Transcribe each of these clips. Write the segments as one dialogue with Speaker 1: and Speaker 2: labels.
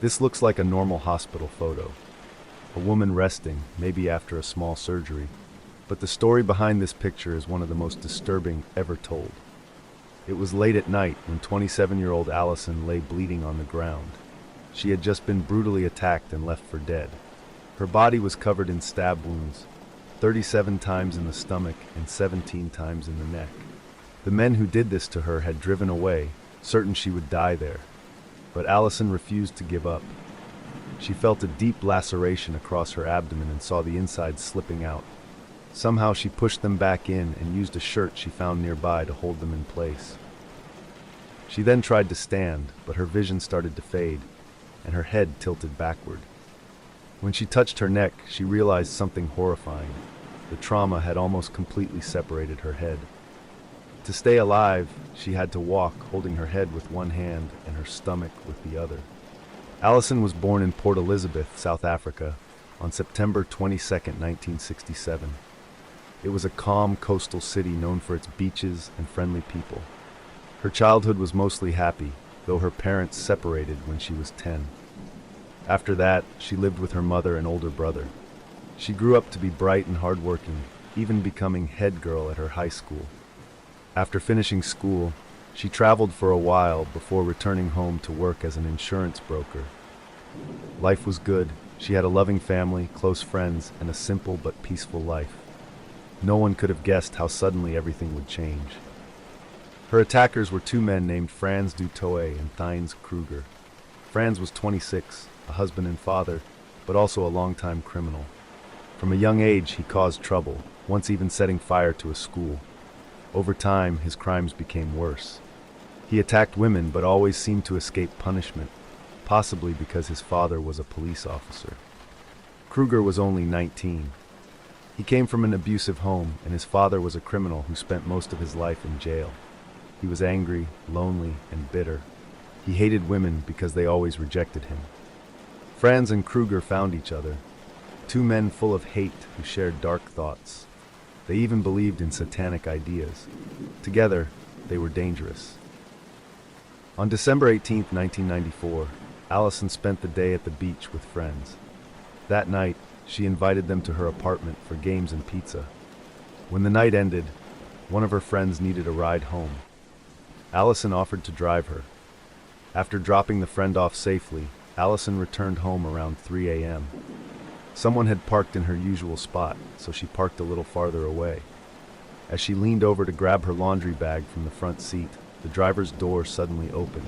Speaker 1: This looks like a normal hospital photo. A woman resting, maybe after a small surgery. But the story behind this picture is one of the most disturbing ever told. It was late at night when 27-year-old Alison lay bleeding on the ground. She had just been brutally attacked and left for dead. Her body was covered in stab wounds, 37 times in the stomach and 17 times in the neck. The men who did this to her had driven away, certain she would die there. But Alison refused to give up. She felt a deep laceration across her abdomen and saw the inside slipping out. Somehow she pushed them back in and used a shirt she found nearby to hold them in place. She then tried to stand, but her vision started to fade, and her head tilted backward. When she touched her neck, she realized something horrifying. The trauma had almost completely separated her head. To stay alive, she had to walk, holding her head with one hand and her stomach with the other. Alison was born in Port Elizabeth, South Africa, on September 22, 1967. It was a calm coastal city known for its beaches and friendly people. Her childhood was mostly happy, though her parents separated when she was 10. After that, she lived with her mother and older brother. She grew up to be bright and hardworking, even becoming head girl at her high school. After finishing school, she traveled for a while before returning home to work as an insurance broker. Life was good. She had a loving family, close friends, and a simple but peaceful life. No one could have guessed how suddenly everything would change. Her attackers were two men named Frans du Toit and Thijs Kruger. Frans was 26, a husband and father, but also a longtime criminal. From a young age, he caused trouble, once even setting fire to a school. Over time, his crimes became worse. He attacked women but always seemed to escape punishment, possibly because his father was a police officer. Kruger was only 19. He came from an abusive home, and his father was a criminal who spent most of his life in jail. He was angry, lonely, and bitter. He hated women because they always rejected him. Frans and Kruger found each other, two men full of hate who shared dark thoughts. They even believed in satanic ideas. Together, they were dangerous. On December 18, 1994, Alison spent the day at the beach with friends. That night, she invited them to her apartment for games and pizza. When the night ended, one of her friends needed a ride home. Alison offered to drive her. After dropping the friend off safely, Alison returned home around 3 a.m. Someone had parked in her usual spot, so she parked a little farther away. As she leaned over to grab her laundry bag from the front seat, the driver's door suddenly opened.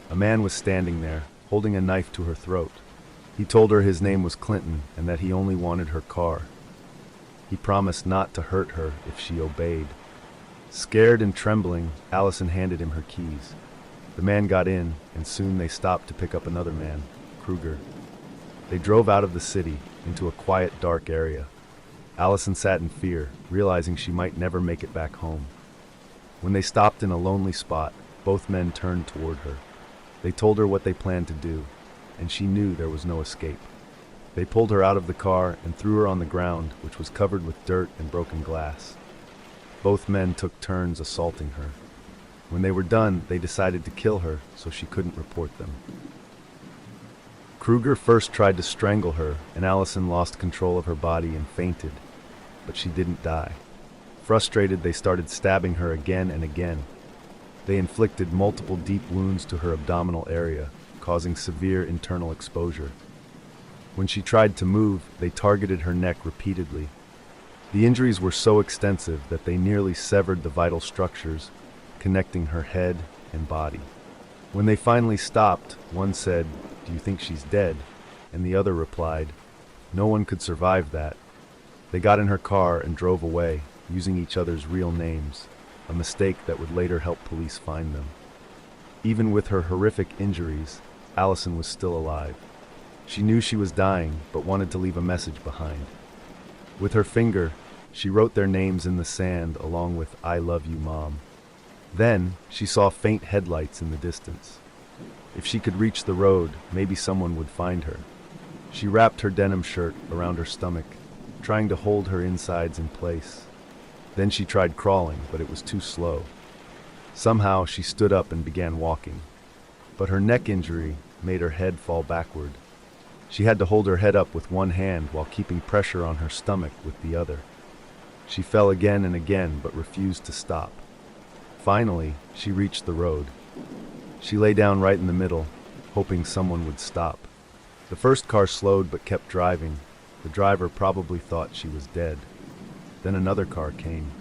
Speaker 1: A man was standing there, holding a knife to her throat. He told her his name was Clinton and that he only wanted her car. He promised not to hurt her if she obeyed. Scared and trembling, Alison handed him her keys. The man got in, and soon they stopped to pick up another man, Kruger. They drove out of the city, into a quiet, dark area. Alison sat in fear, realizing she might never make it back home. When they stopped in a lonely spot, both men turned toward her. They told her what they planned to do, and she knew there was no escape. They pulled her out of the car and threw her on the ground, which was covered with dirt and broken glass. Both men took turns assaulting her. When they were done, they decided to kill her so she couldn't report them. Kruger first tried to strangle her, and Alison lost control of her body and fainted, but she didn't die. Frustrated, they started stabbing her again and again. They inflicted multiple deep wounds to her abdominal area, causing severe internal exposure. When she tried to move, they targeted her neck repeatedly. The injuries were so extensive that they nearly severed the vital structures, connecting her head and body. When they finally stopped, one said, "Do you think she's dead?" And the other replied, "No one could survive that." They got in her car and drove away, using each other's real names, a mistake that would later help police find them. Even with her horrific injuries, Alison was still alive. She knew she was dying, but wanted to leave a message behind. With her finger, she wrote their names in the sand along with "I love you, Mom." Then, she saw faint headlights in the distance. If she could reach the road, maybe someone would find her. She wrapped her denim shirt around her stomach, trying to hold her insides in place. Then she tried crawling, but it was too slow. Somehow, she stood up and began walking. But her neck injury, made her head fall backward. She had to hold her head up with one hand while keeping pressure on her stomach with the other. She fell again and again, but refused to stop. Finally, she reached the road. She lay down right in the middle, hoping someone would stop. The first car slowed but kept driving. The driver probably thought she was dead. Then another car came.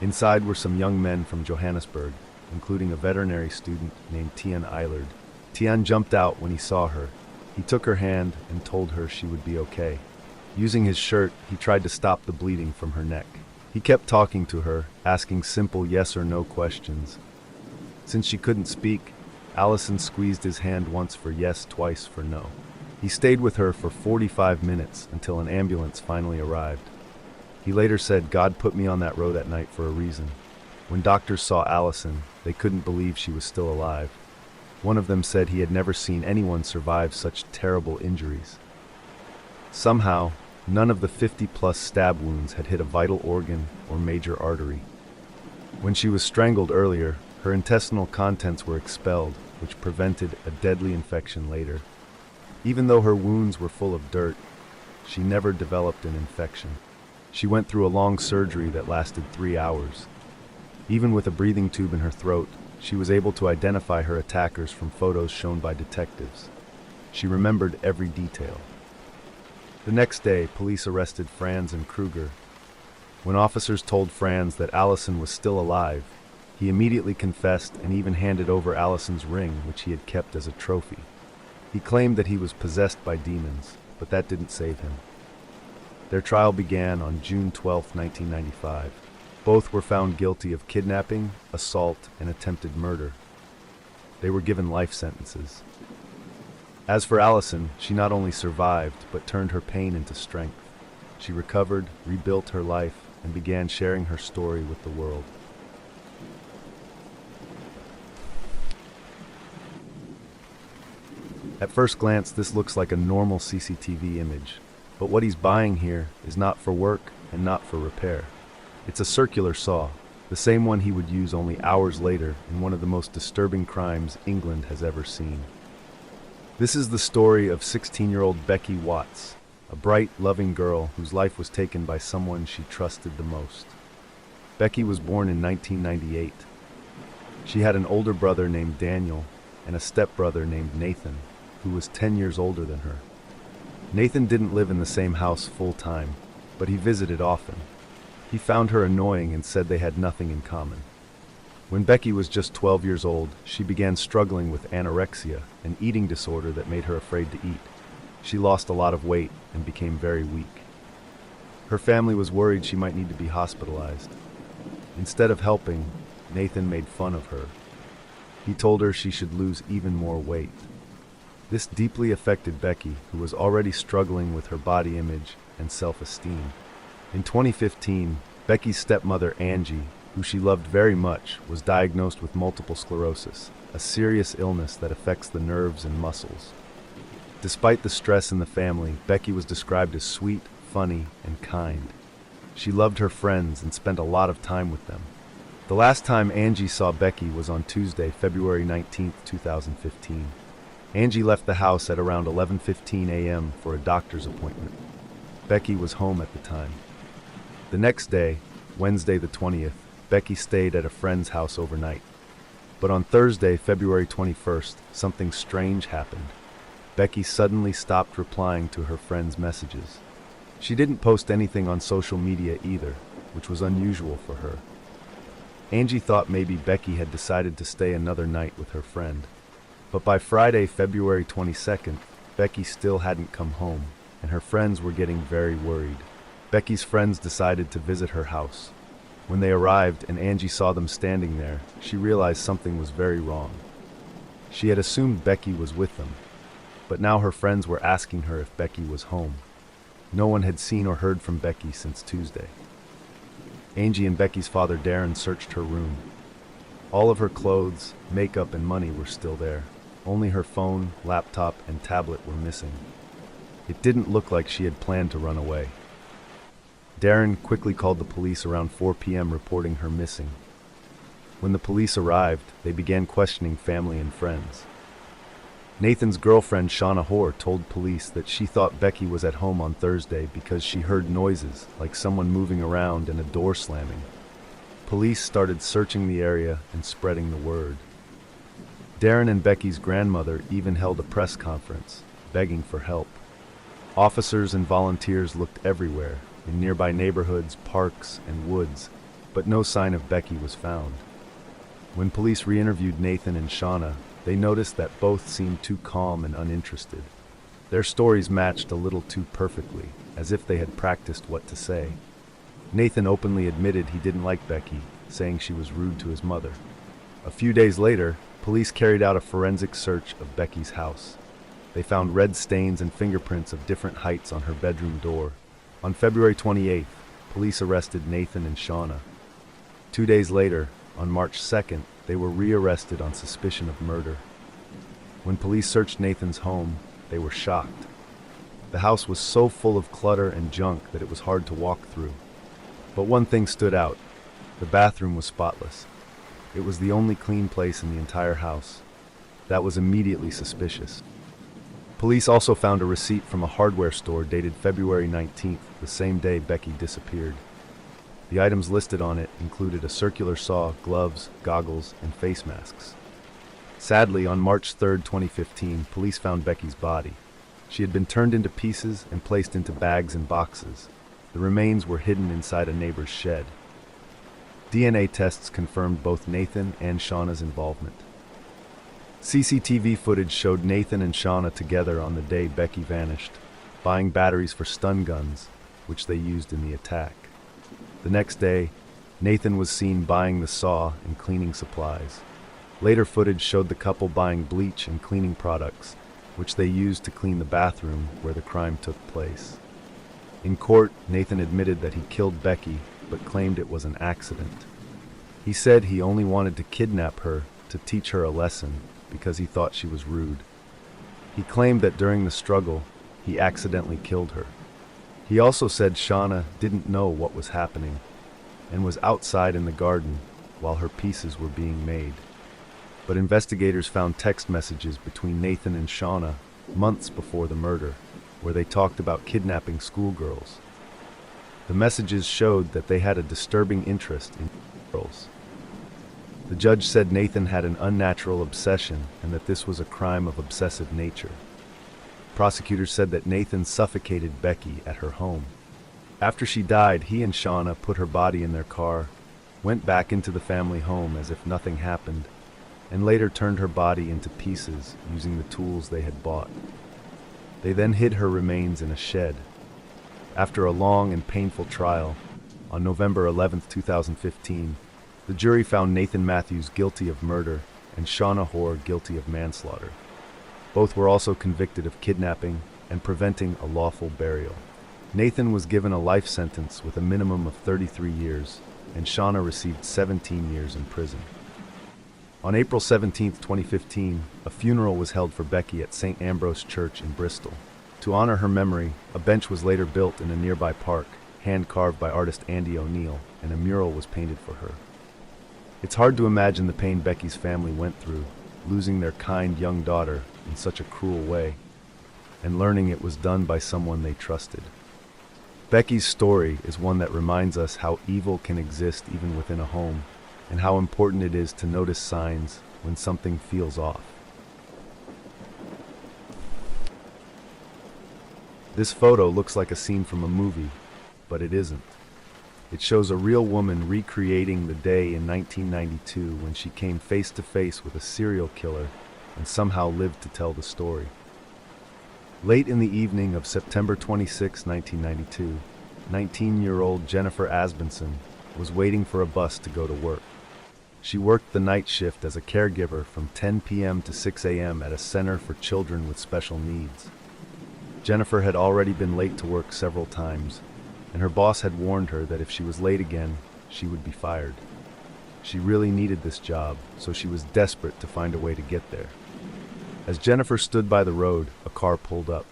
Speaker 1: Inside were some young men from Johannesburg, including a veterinary student named Tian Eilerd. Tian jumped out when he saw her. He took her hand and told her she would be okay. Using his shirt, he tried to stop the bleeding from her neck. He kept talking to her, asking simple yes or no questions. Since she couldn't speak, Alison squeezed his hand once for yes, twice for no. He stayed with her for 45 minutes until an ambulance finally arrived. He later said, "God put me on that road at night for a reason." When doctors saw Alison, they couldn't believe she was still alive. One of them said he had never seen anyone survive such terrible injuries. Somehow, none of the 50-plus stab wounds had hit a vital organ or major artery. When she was strangled earlier, her intestinal contents were expelled, which prevented a deadly infection later. Even though her wounds were full of dirt, she never developed an infection. She went through a long surgery that lasted 3 hours. Even with a breathing tube in her throat, she was able to identify her attackers from photos shown by detectives. She remembered every detail. The next day, police arrested Franz and Kruger. When officers told Franz that Alison was still alive, he immediately confessed and even handed over Alison's ring, which he had kept as a trophy. He claimed that he was possessed by demons, but that didn't save him. Their trial began on June 12, 1995. Both were found guilty of kidnapping, assault, and attempted murder. They were given life sentences. As for Alison, she not only survived, but turned her pain into strength. She recovered, rebuilt her life, and began sharing her story with the world. At first glance, this looks like a normal CCTV image, but what he's buying here is not for work and not for repair. It's a circular saw, the same one he would use only hours later in one of the most disturbing crimes England has ever seen. This is the story of 16-year-old Becky Watts, a bright, loving girl whose life was taken by someone she trusted the most. Becky was born in 1998. She had an older brother named Daniel and a stepbrother named Nathan, who was 10 years older than her. Nathan didn't live in the same house full-time, but he visited often. He found her annoying and said they had nothing in common. When Becky was just 12 years old, she began struggling with anorexia, an eating disorder that made her afraid to eat. She lost a lot of weight and became very weak. Her family was worried she might need to be hospitalized. Instead of helping, Nathan made fun of her. He told her she should lose even more weight. This deeply affected Becky, who was already struggling with her body image and self-esteem. In 2015, Becky's stepmother, Angie, who she loved very much, was diagnosed with multiple sclerosis, a serious illness that affects the nerves and muscles. Despite the stress in the family, Becky was described as sweet, funny, and kind. She loved her friends and spent a lot of time with them. The last time Angie saw Becky was on Tuesday, February 19, 2015. Angie left the house at around 11:15 a.m. for a doctor's appointment. Becky was home at the time. The next day, Wednesday the 20th, Becky stayed at a friend's house overnight. But on Thursday, February 21st, something strange happened. Becky suddenly stopped replying to her friends' messages. She didn't post anything on social media either, which was unusual for her. Angie thought maybe Becky had decided to stay another night with her friend. But by Friday, February 22nd, Becky still hadn't come home, and her friends were getting very worried. Becky's friends decided to visit her house. When they arrived and Angie saw them standing there, she realized something was very wrong. She had assumed Becky was with them, but now her friends were asking her if Becky was home. No one had seen or heard from Becky since Tuesday. Angie and Becky's father Darren searched her room. All of her clothes, makeup, and money were still there. Only her phone, laptop, and tablet were missing. It didn't look like she had planned to run away. Darren quickly called the police around 4 p.m. reporting her missing. When the police arrived, they began questioning family and friends. Nathan's girlfriend, Shauna Hoare, told police that she thought Becky was at home on Thursday because she heard noises, like someone moving around and a door slamming. Police started searching the area and spreading the word. Darren and Becky's grandmother even held a press conference, begging for help. Officers and volunteers looked everywhere, in nearby neighborhoods, parks, and woods, but no sign of Becky was found. When police re-interviewed Nathan and Shauna, they noticed that both seemed too calm and uninterested. Their stories matched a little too perfectly, as if they had practiced what to say. Nathan openly admitted he didn't like Becky, saying she was rude to his mother. A few days later, police carried out a forensic search of Becky's house. They found red stains and fingerprints of different heights on her bedroom door. On February 28th, police arrested Nathan and Shauna. 2 days later, on March 2nd, they were rearrested on suspicion of murder. When police searched Nathan's home, they were shocked. The house was so full of clutter and junk that it was hard to walk through. But one thing stood out. The bathroom was spotless. It was the only clean place in the entire house. That was immediately suspicious. Police also found a receipt from a hardware store dated February 19th, the same day Becky disappeared. The items listed on it included a circular saw, gloves, goggles, and face masks. Sadly, on March 3, 2015, police found Becky's body. She had been turned into pieces and placed into bags and boxes. The remains were hidden inside a neighbor's shed. DNA tests confirmed both Nathan and Shauna's involvement. CCTV footage showed Nathan and Shauna together on the day Becky vanished, buying batteries for stun guns, which they used in the attack. The next day, Nathan was seen buying the saw and cleaning supplies. Later footage showed the couple buying bleach and cleaning products, which they used to clean the bathroom where the crime took place. In court, Nathan admitted that he killed Becky, but claimed it was an accident. He said he only wanted to kidnap her to teach her a lesson because he thought she was rude. He claimed that during the struggle, he accidentally killed her. He also said Shauna didn't know what was happening and was outside in the garden while her pieces were being made. But investigators found text messages between Nathan and Shauna months before the murder, where they talked about kidnapping schoolgirls. The messages showed that they had a disturbing interest in girls. The judge said Nathan had an unnatural obsession and that this was a crime of obsessive nature. Prosecutors said that Nathan suffocated Becky at her home. After she died, he and Shauna put her body in their car, went back into the family home as if nothing happened, and later turned her body into pieces using the tools they had bought. They then hid her remains in a shed. After a long and painful trial, on November 11, 2015, the jury found Nathan Matthews guilty of murder and Shauna Hoare guilty of manslaughter. Both were also convicted of kidnapping and preventing a lawful burial. Nathan was given a life sentence with a minimum of 33 years, and Shauna received 17 years in prison. On April 17, 2015, a funeral was held for Becky at St. Ambrose Church in Bristol. To honor her memory, a bench was later built in a nearby park, hand-carved by artist Andy O'Neill, and a mural was painted for her. It's hard to imagine the pain Becky's family went through, losing their kind young daughter in such a cruel way, and learning it was done by someone they trusted. Becky's story is one that reminds us how evil can exist even within a home, and how important it is to notice signs when something feels off. This photo looks like a scene from a movie, but it isn't. It shows a real woman recreating the day in 1992 when she came face to face with a serial killer and somehow lived to tell the story. Late in the evening of September 26, 1992, 19-year-old Jennifer Asbenson was waiting for a bus to go to work. She worked the night shift as a caregiver from 10 p.m. to 6 a.m. at a center for children with special needs. Jennifer had already been late to work several times, and her boss had warned her that if she was late again, she would be fired. She really needed this job, so she was desperate to find a way to get there. As Jennifer stood by the road, a car pulled up.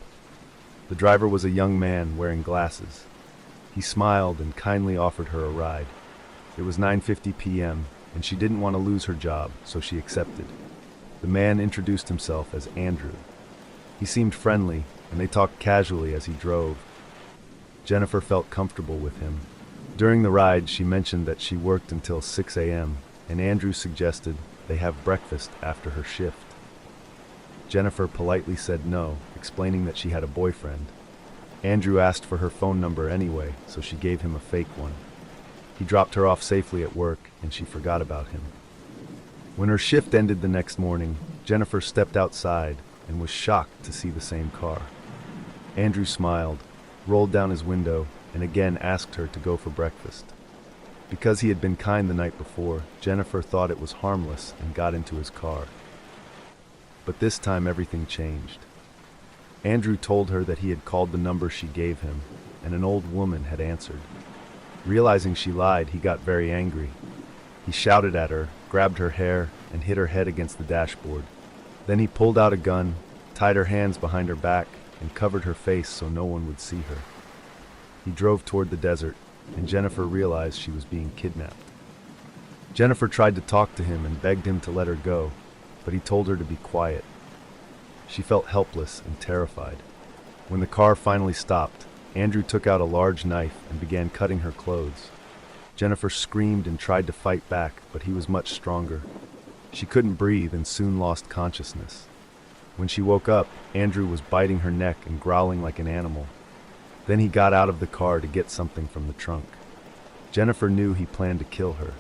Speaker 1: The driver was a young man wearing glasses. He smiled and kindly offered her a ride. It was 9:50 p.m., and she didn't want to lose her job, so she accepted. The man introduced himself as Andrew. He seemed friendly, and they talked casually as he drove. Jennifer felt comfortable with him. During the ride, she mentioned that she worked until 6 a.m., and Andrew suggested they have breakfast after her shift. Jennifer politely said no, explaining that she had a boyfriend. Andrew asked for her phone number anyway, so she gave him a fake one. He dropped her off safely at work, and she forgot about him. When her shift ended the next morning, Jennifer stepped outside and was shocked to see the same car. Andrew smiled, rolled down his window, and again asked her to go for breakfast. Because he had been kind the night before, Jennifer thought it was harmless and got into his car. But this time everything changed. Andrew told her that he had called the number she gave him, and an old woman had answered. Realizing she lied, he got very angry. He shouted at her, grabbed her hair, and hit her head against the dashboard. Then he pulled out a gun, tied her hands behind her back, and covered her face so no one would see her. He drove toward the desert, and Jennifer realized she was being kidnapped. Jennifer tried to talk to him and begged him to let her go, but he told her to be quiet. She felt helpless and terrified. When the car finally stopped, Andrew took out a large knife and began cutting her clothes. Jennifer screamed and tried to fight back, but he was much stronger. She couldn't breathe and soon lost consciousness. When she woke up, Andrew was biting her neck and growling like an animal. Then he got out of the car to get something from the trunk. Jennifer knew he planned to kill her.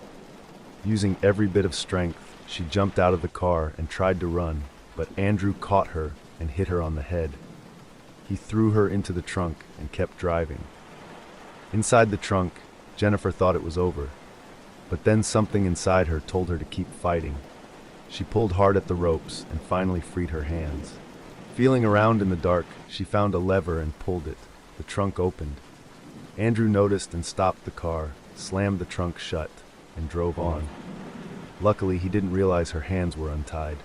Speaker 1: Using every bit of strength, she jumped out of the car and tried to run, but Andrew caught her and hit her on the head. He threw her into the trunk and kept driving. Inside the trunk, Jennifer thought it was over, but then something inside her told her to keep fighting. She pulled hard at the ropes and finally freed her hands. Feeling around in the dark, she found a lever and pulled it. The trunk opened. Andrew noticed and stopped the car, slammed the trunk shut, and drove on. Luckily, he didn't realize her hands were untied.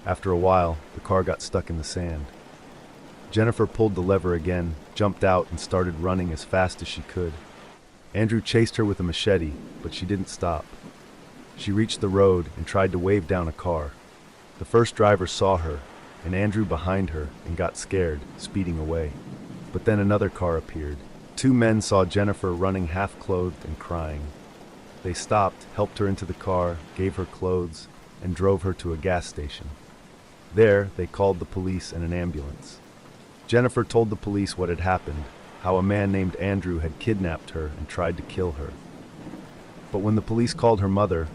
Speaker 1: After a while, the car got stuck in the sand. Jennifer pulled the lever again, jumped out, and started running as fast as she could. Andrew chased her with a machete, but she didn't stop. She reached the road and tried to wave down a car. The first driver saw her, and Andrew behind her, and got scared, speeding away. But then another car appeared. Two men saw Jennifer running half-clothed and crying. They stopped, helped her into the car, gave her clothes, and drove her to a gas station. There, they called the police and an ambulance. Jennifer told the police what had happened, how a man named Andrew had kidnapped her and tried to kill her. But when the police called her mother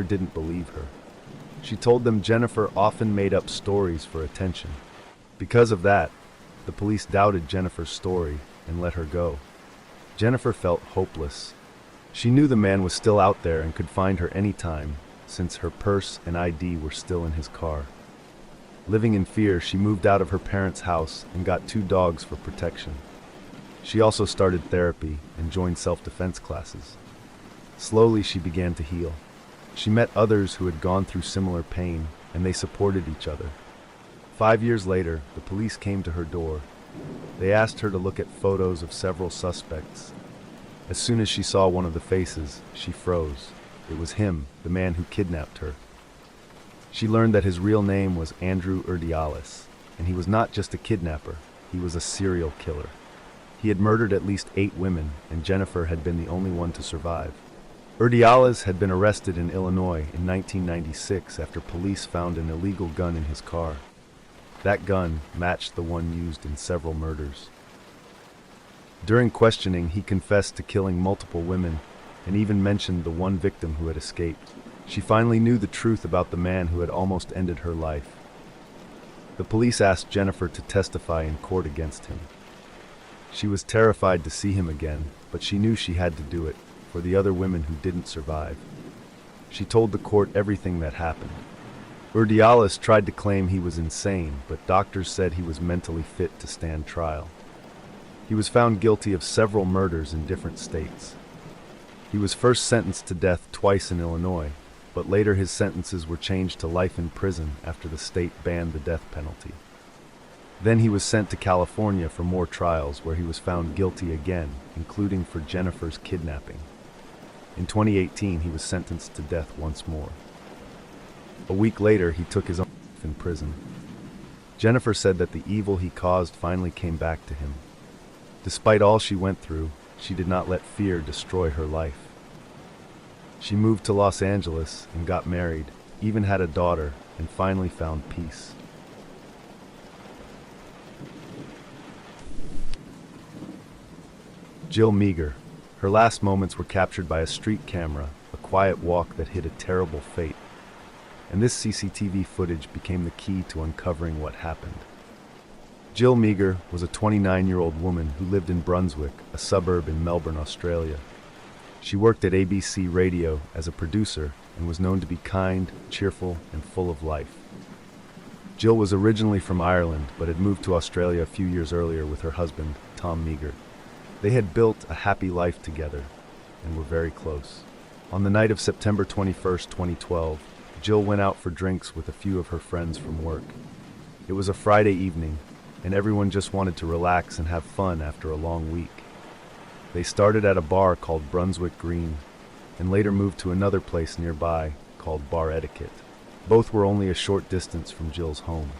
Speaker 1: didn't believe her. She told them Jennifer often made up stories for attention. Because of that, the police doubted Jennifer's story and let her go. Jennifer felt hopeless. She knew the man was still out there and could find her anytime, since her purse and ID were still in his car. Living in fear, she moved out of her parents' house and got 2 dogs for protection. She also started therapy and joined self-defense classes. Slowly, she began to heal. She met others who had gone through similar pain, and they supported each other. 5 years later, the police came to her door. They asked her to look at photos of several suspects. As soon as she saw one of the faces, she froze. It was him, the man who kidnapped her. She learned that his real name was Andrew Urdiales, and he was not just a kidnapper, he was a serial killer. He had murdered at least 8 women, and Jennifer had been the only one to survive. Urdiales had been arrested in Illinois in 1996 after police found an illegal gun in his car. That gun matched the one used in several murders. During questioning, he confessed to killing multiple women and even mentioned the one victim who had escaped. She finally knew the truth about the man who had almost ended her life. The police asked Jennifer to testify in court against him. She was terrified to see him again, but she knew she had to do it for the other women who didn't survive. She told the court everything that happened. Urdiales tried to claim he was insane, but doctors said he was mentally fit to stand trial. He was found guilty of several murders in different states. He was first sentenced to death twice in Illinois, but later his sentences were changed to life in prison after the state banned the death penalty. Then he was sent to California for more trials where he was found guilty again, including for Jennifer's kidnapping. In 2018, he was sentenced to death once more. A week later, he took his own life in prison. Jennifer said that the evil he caused finally came back to him. Despite all she went through, she did not let fear destroy her life. She moved to Los Angeles and got married, even had a daughter, and finally found peace. Jill Meagher. Her last moments were captured by a street camera, a quiet walk that hid a terrible fate. And this CCTV footage became the key to uncovering what happened. Jill Meagher was a 29-year-old woman who lived in Brunswick, a suburb in Melbourne, Australia. She worked at ABC Radio as a producer and was known to be kind, cheerful, and full of life. Jill was originally from Ireland, but had moved to Australia a few years earlier with her husband, Tom Meagher. They had built a happy life together and were very close. On the night of September 21st, 2012, Jill went out for drinks with a few of her friends from work. It was a Friday evening, and everyone just wanted to relax and have fun after a long week. They started at a bar called Brunswick Green, and later moved to another place nearby called Bar Etiquette. Both were only a short distance from Jill's home.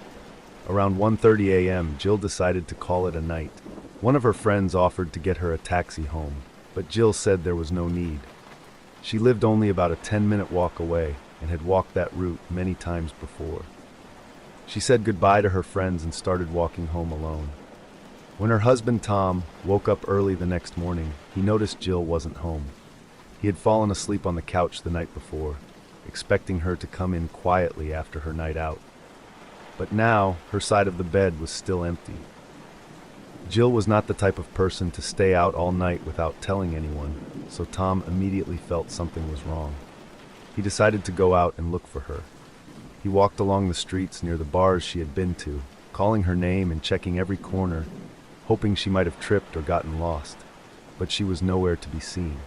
Speaker 1: Around 1:30 a.m., Jill decided to call it a night. One of her friends offered to get her a taxi home, but Jill said there was no need. She lived only about a 10-minute walk away and had walked that route many times before. She said goodbye to her friends and started walking home alone. When her husband Tom woke up early the next morning, he noticed Jill wasn't home. He had fallen asleep on the couch the night before, expecting her to come in quietly after her night out. But now, her side of the bed was still empty. Jill was not the type of person to stay out all night without telling anyone, so Tom immediately felt something was wrong. He decided to go out and look for her. He walked along the streets near the bars she had been to, calling her name and checking every corner, hoping she might have tripped or gotten lost, but she was nowhere to be seen.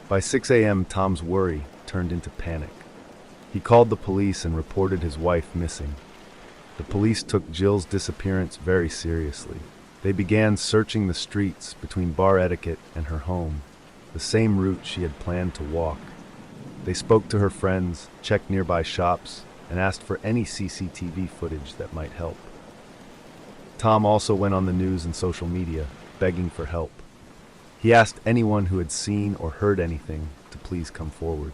Speaker 1: By 6 a.m., Tom's worry turned into panic. He called the police and reported his wife missing. The police took Jill's disappearance very seriously. They began searching the streets between Bar Etiquette and her home, the same route she had planned to walk. They spoke to her friends, checked nearby shops, and asked for any CCTV footage that might help. Tom also went on the news and social media, begging for help. He asked anyone who had seen or heard anything to please come forward.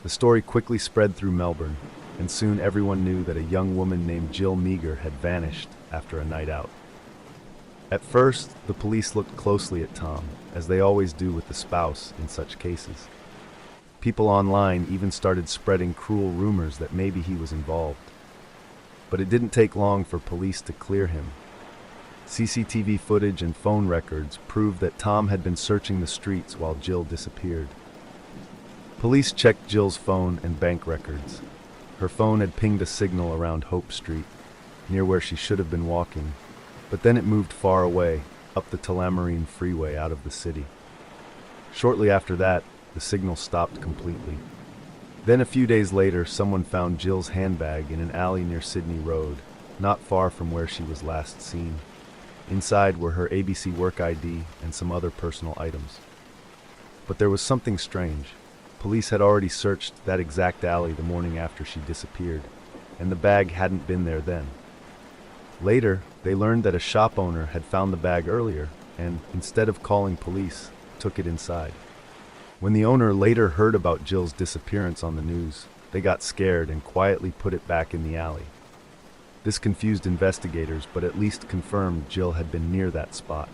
Speaker 1: The story quickly spread through Melbourne, and soon everyone knew that a young woman named Jill Meagher had vanished after a night out. At first, the police looked closely at Tom, as they always do with the spouse in such cases. People online even started spreading cruel rumors that maybe he was involved. But it didn't take long for police to clear him. CCTV footage and phone records proved that Tom had been searching the streets while Jill disappeared. Police checked Jill's phone and bank records. Her phone had pinged a signal around Hope Street, near where she should have been walking, but then it moved far away, up the Tullamarine Freeway out of the city. Shortly after that, the signal stopped completely. Then a few days later, someone found Jill's handbag in an alley near Sydney Road, not far from where she was last seen. Inside were her ABC work ID and some other personal items. But there was something strange. Police had already searched that exact alley the morning after she disappeared, and the bag hadn't been there then. Later, they learned that a shop owner had found the bag earlier and, instead of calling police, took it inside. When the owner later heard about Jill's disappearance on the news, they got scared and quietly put it back in the alley. This confused investigators, but at least confirmed Jill had been near that spot.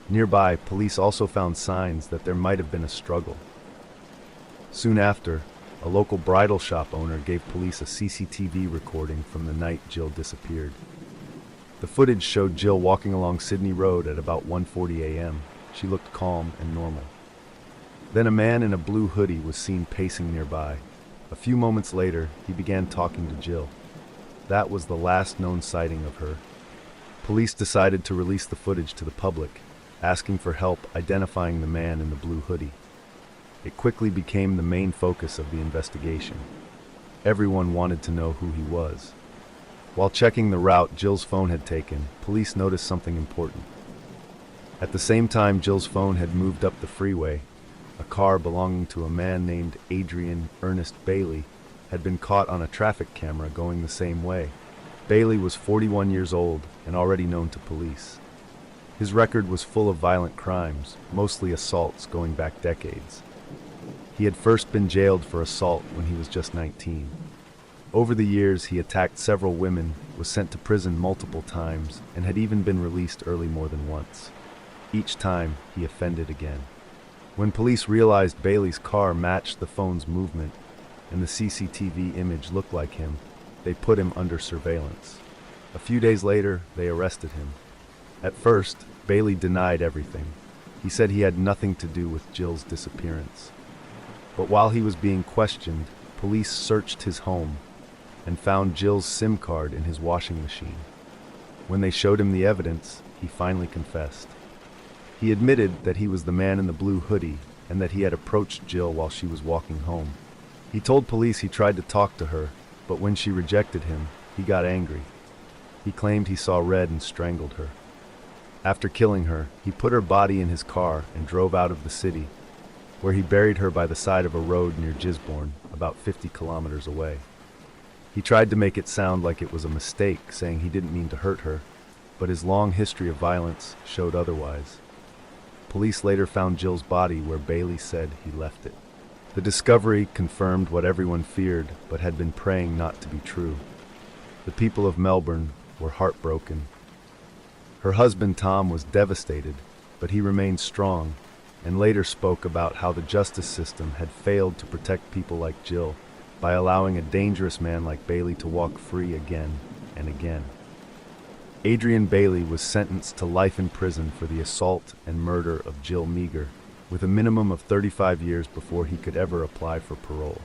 Speaker 1: Nearby, police also found signs that there might have been a struggle. Soon after, a local bridal shop owner gave police a CCTV recording from the night Jill disappeared. The footage showed Jill walking along Sydney Road at about 1:40 a.m. She looked calm and normal. Then a man in a blue hoodie was seen pacing nearby. A few moments later, he began talking to Jill. That was the last known sighting of her. Police decided to release the footage to the public, asking for help identifying the man in the blue hoodie. It quickly became the main focus of the investigation. Everyone wanted to know who he was. While checking the route Jill's phone had taken, police noticed something important. At the same time Jill's phone had moved up the freeway, a car belonging to a man named Adrian Ernest Bailey had been caught on a traffic camera going the same way. Bailey was 41 years old and already known to police. His record was full of violent crimes, mostly assaults going back decades. He had first been jailed for assault when he was just 19. Over the years, he attacked several women, was sent to prison multiple times, and had even been released early more than once. Each time, he offended again. When police realized Bailey's car matched the phone's movement and the CCTV image looked like him, they put him under surveillance. A few days later, they arrested him. At first, Bailey denied everything. He said he had nothing to do with Jill's disappearance. But while he was being questioned, police searched his home and found Jill's SIM card in his washing machine. When they showed him the evidence, he finally confessed. He admitted that he was the man in the blue hoodie and that he had approached Jill while she was walking home. He told police he tried to talk to her, but when she rejected him, he got angry. He claimed he saw red and strangled her. After killing her, he put her body in his car and drove out of the city, where he buried her by the side of a road near Gisborne, about 50 kilometers away. He tried to make it sound like it was a mistake, saying he didn't mean to hurt her, but his long history of violence showed otherwise. Police later found Jill's body where Bailey said he left it. The discovery confirmed what everyone feared but had been praying not to be true. The people of Melbourne were heartbroken. Her husband Tom was devastated, but he remained strong and later spoke about how the justice system had failed to protect people like Jill by allowing a dangerous man like Bailey to walk free again and again. Adrian Bailey was sentenced to life in prison for the assault and murder of Jill Meagher, with a minimum of 35 years before he could ever apply for parole.